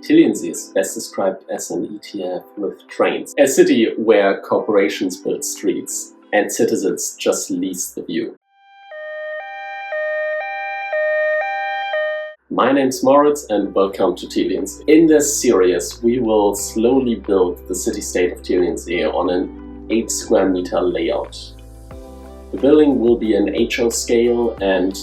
Tiliensee is best described as an ETF with trains, a city where corporations build streets and citizens just lease the view. My name's Moritz and welcome to Tiliensee. In this series we will slowly build the city-state of Tiliensee on an 8 square meter layout. The building will be an HO scale and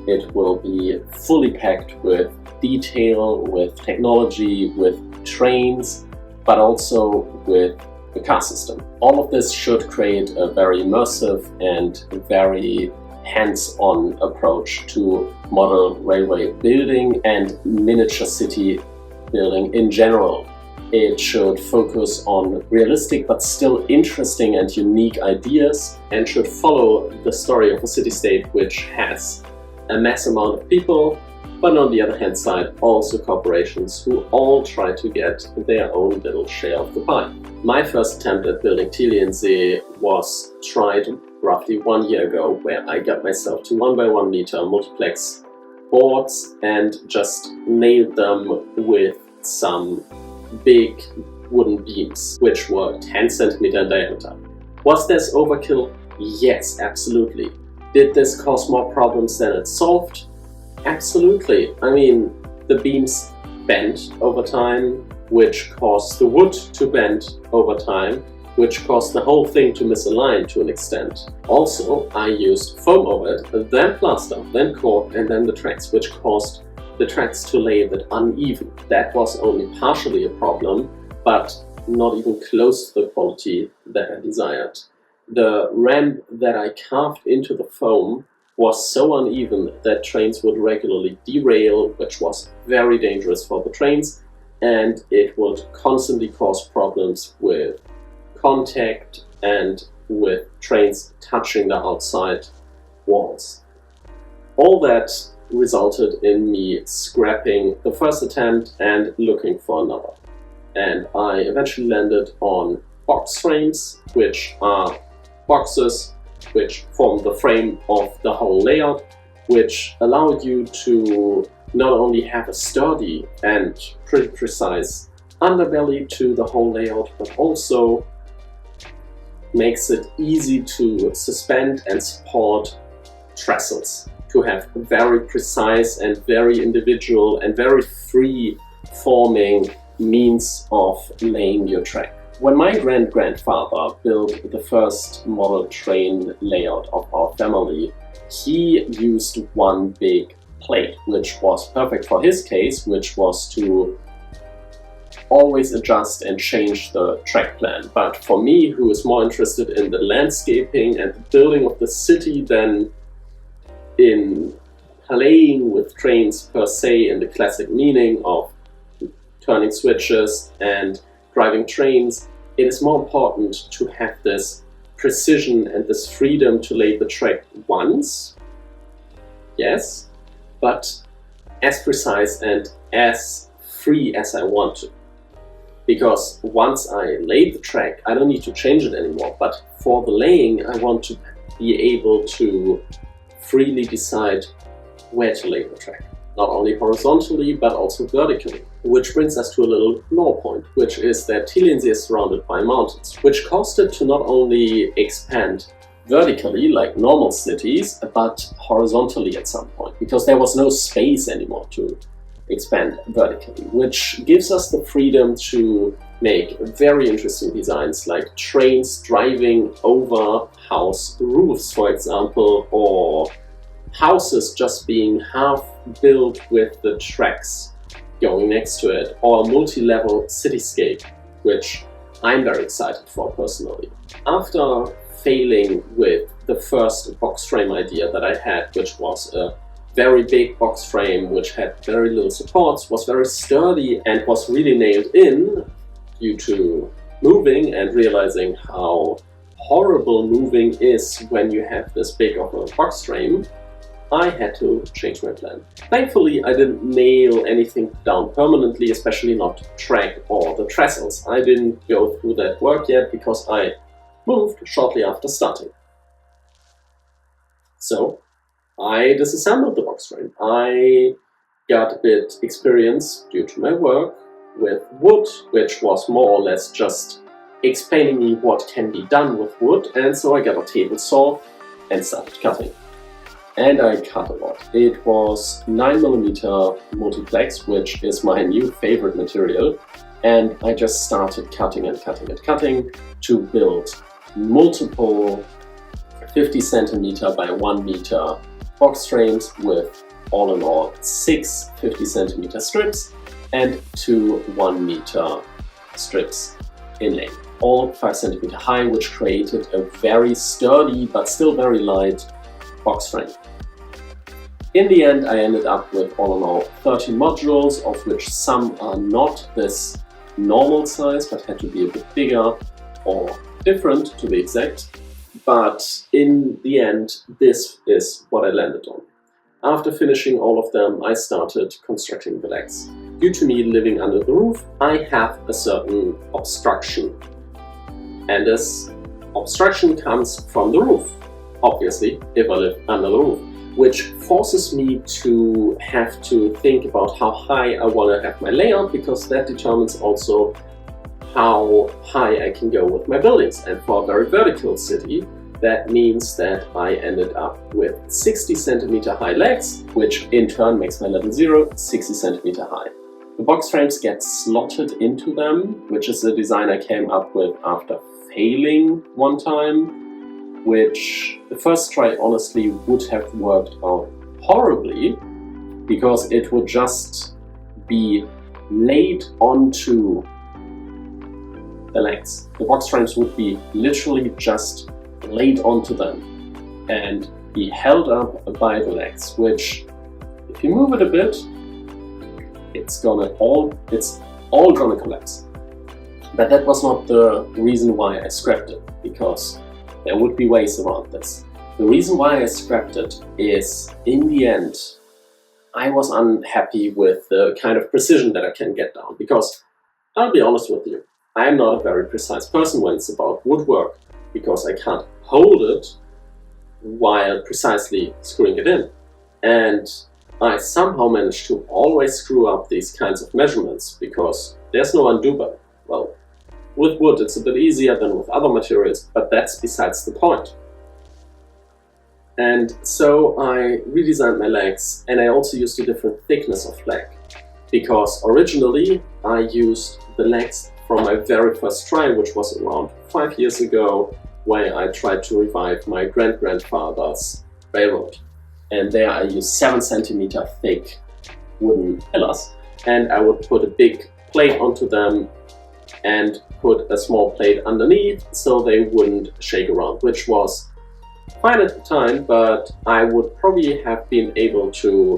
it will be fully packed with detail, with technology, with trains, but also with the car system. All of this should create a very immersive and very hands-on approach to model railway building and miniature city building in general. It should focus on realistic but still interesting and unique ideas and should follow the story of a city-state which has a mass amount of people, but on the other hand side also corporations who all try to get their own little share of the pie. My first attempt at building Tiliensee was tried roughly 1 year ago, where I got myself to 1x1 meter multiplex boards and just nailed them with some big wooden beams, which were 10 centimeter in diameter. Was this overkill? Yes, absolutely. Did this cause more problems than it solved? Absolutely. I mean, the beams bent over time, which caused the wood to bend over time, which caused the whole thing to misalign to an extent. Also, I used foam over it, then plaster, then cork, and then the tracks, which caused the tracks to lay a bit uneven. That was only partially a problem, but not even close to the quality that I desired. The ramp that I carved into the foam was so uneven that trains would regularly derail, which was very dangerous for the trains, and it would constantly cause problems with contact and with trains touching the outside walls. All that resulted in me scrapping the first attempt and looking for another. And I eventually landed on box frames, which are boxes which form the frame of the whole layout, which allow you to not only have a sturdy and pretty precise underbelly to the whole layout, but also makes it easy to suspend and support trestles, to have very precise and very individual and very free forming means of laying your track. When my grandfather built the first model train layout of our family, he used one big plate, which was perfect for his case, which was to always adjust and change the track plan. But for me, who is more interested in the landscaping and the building of the city than in playing with trains per se in the classic meaning of turning switches and driving trains, it is more important to have this precision and this freedom to lay the track once, yes, but as precise and as free as I want to. Because once I lay the track, I don't need to change it anymore, but for the laying, I want to be able to freely decide where to lay the track. Not only horizontally, but also vertically. Which brings us to a little lore point, which is that Tiliensee is surrounded by mountains, which caused it to not only expand vertically like normal cities, but horizontally at some point, because there was no space anymore to expand vertically, which gives us the freedom to make very interesting designs like trains driving over house roofs, for example, or houses just being half built with the tracks going next to it, or a multi-level cityscape, which I'm very excited for personally. After failing with the first box frame idea that I had, which was a very big box frame which had very little supports, was very sturdy and was really nailed in due to moving and realizing how horrible moving is when you have this big of a box frame, I had to change my plan. Thankfully, I didn't nail anything down permanently, especially not track or the trestles. I didn't go through that work yet because I moved shortly after starting. So I disassembled the box frame. I got a bit experience due to my work with wood, which was more or less just explaining me what can be done with wood, and so I got a table saw and started cutting. And I cut a lot. It was 9mm multiplex, which is my new favorite material, and I just started cutting and cutting and cutting to build multiple 50 cm by 1 meter box frames with all in all 6 50 cm strips and 2 1 meter strips in length, all 5 cm high, which created a very sturdy but still very light box frame. In the end, I ended up with all in all 13 modules, of which some are not this normal size but had to be a bit bigger or different to be exact. But in the end, this is what I landed on. After finishing all of them, I started constructing the legs. Due to me living under the roof, I have a certain obstruction. And this obstruction comes from the roof, obviously, if I live under the roof, which forces me to have to think about how high I want to have my layout, because that determines also how high I can go with my buildings. And for a very vertical city, that means that I ended up with 60 cm high legs, which in turn makes my level 0 60 cm high. The box frames get slotted into them, which is a design I came up with after failing one time, which the first try honestly would have worked out horribly, because it would just be laid onto the legs. The box frames would be literally just laid onto them and be held up by the legs, which if you move it a bit, it's all gonna collapse. But that was not the reason why I scrapped it, because there would be ways around this. The reason why I scrapped it is, in the end, I was unhappy with the kind of precision that I can get down, because I'll be honest with you, I'm not a very precise person when it's about woodwork, because I can't hold it while precisely screwing it in. And I somehow managed to always screw up these kinds of measurements, because there's no undo button. Well, with wood it's a bit easier than with other materials, but that's besides the point. And so I redesigned my legs, and I also used a different thickness of leg, because originally I used the legs from my very first try, which was around 5 years ago, where I tried to revive my grandfather's railroad. And there I used 7 cm thick wooden pillars, and I would put a big plate onto them and put a small plate underneath so they wouldn't shake around, which was fine at the time, but I would probably have been able to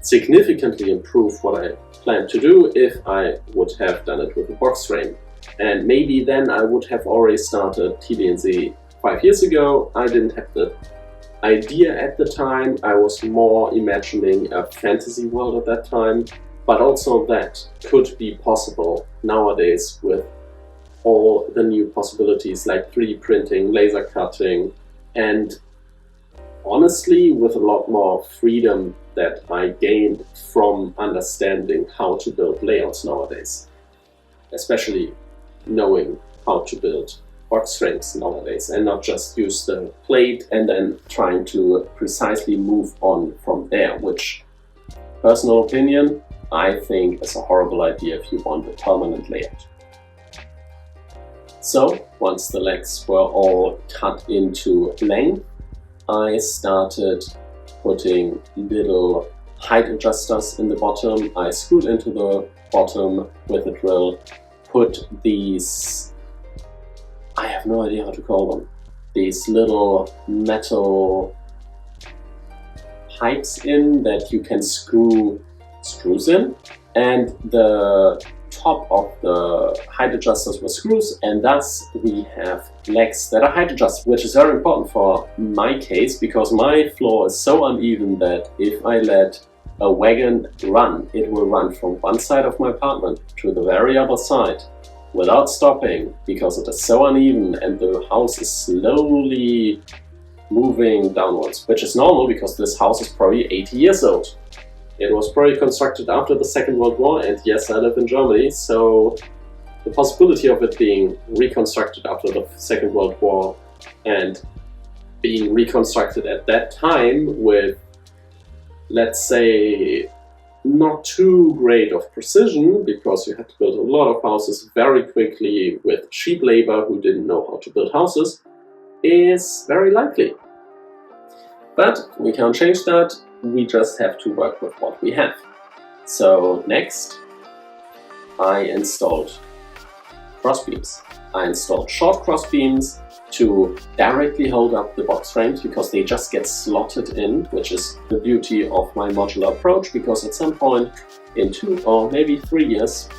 significantly improve what I planned to do if I would have done it with a box frame. And maybe then I would have already started Tiliensee 5 years ago. I didn't have the idea at the time. I was more imagining a fantasy world at that time, but also that could be possible nowadays with all the new possibilities like 3D printing, laser cutting, and honestly with a lot more freedom that I gained from understanding how to build layouts nowadays, especially knowing how to build box frames nowadays and not just use the plate and then trying to precisely move on from there, which, personal opinion, I think is a horrible idea if you want a permanent layout. So once the legs were all cut into length, I started putting little height adjusters in the bottom. I screwed into the bottom with a drill, put these, I have no idea how to call them, these little metal pipes in that you can screw screws in, and the top of the height adjusters were screws, and thus we have legs that are height adjusted, which is very important for my case because my floor is so uneven that if I let a wagon run, it will run from one side of my apartment to the very other side without stopping because it is so uneven and the house is slowly moving downwards, which is normal because this house is probably 80 years old. It was probably constructed after the Second World War, and yes, I live in Germany, so the possibility of it being reconstructed after the Second World War and being reconstructed at that time with, let's say, not too great of precision, because you had to build a lot of houses very quickly with cheap labor who didn't know how to build houses, is very likely. But we can't change that, we just have to work with what we have. So next, I installed crossbeams. I installed short crossbeams to directly hold up the box frames, because they just get slotted in, which is the beauty of my modular approach, because at some point in 2 or maybe 3 years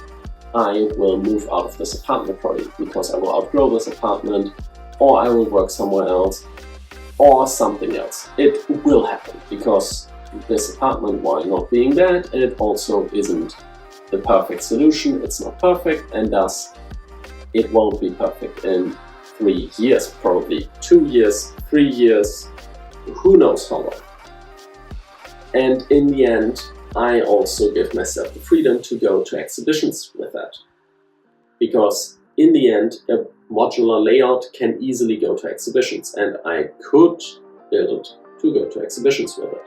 I will move out of this apartment probably, because I will outgrow this apartment, or I will work somewhere else, or something else. It will happen, because this apartment, while not being bad, it also isn't the perfect solution. It's not perfect, and thus it won't be perfect in 3 years, probably 2 years, 3 years, who knows how long. And in the end, I also give myself the freedom to go to exhibitions with that. Because in the end, a modular layout can easily go to exhibitions, and I could build it to go to exhibitions with it.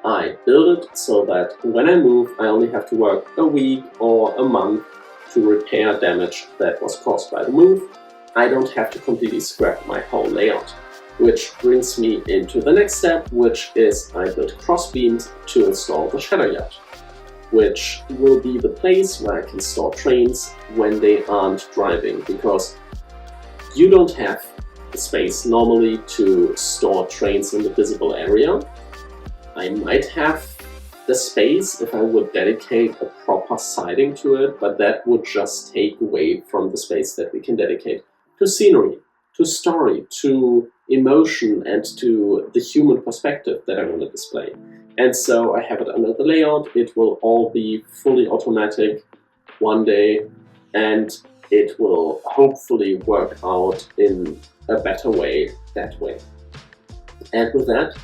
I build it so that when I move, I only have to work a week or a month to repair damage that was caused by the move. I don't have to completely scrap my whole layout. Which brings me into the next step, which is I built crossbeams to install the shadow yard, which will be the place where I can store trains when they aren't driving, because you don't have the space normally to store trains in the visible area. I might have the space if I would dedicate a proper siding to it, but that would just take away from the space that we can dedicate to scenery, to story, to emotion, and to the human perspective that I want to display. And so I have it under the layout. It will all be fully automatic one day, and it will hopefully work out in a better way that way. And with that,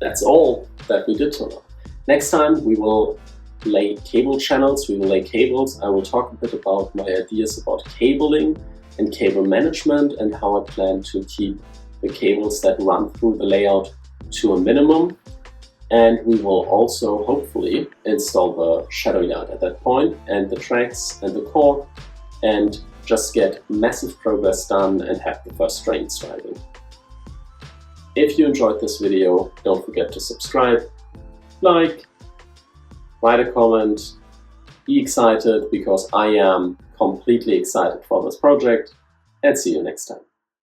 that's all that we did till now. Next time we will lay cable channels, we will lay cables. I will talk a bit about my ideas about cabling and cable management, and how I plan to keep the cables that run through the layout to a minimum. And we will also hopefully install the shadow yard at that point, and the tracks and the core, and just get massive progress done and have the first trains driving. If you enjoyed this video, don't forget to subscribe, like, write a comment, be excited, because I am completely excited for this project, and see you next time.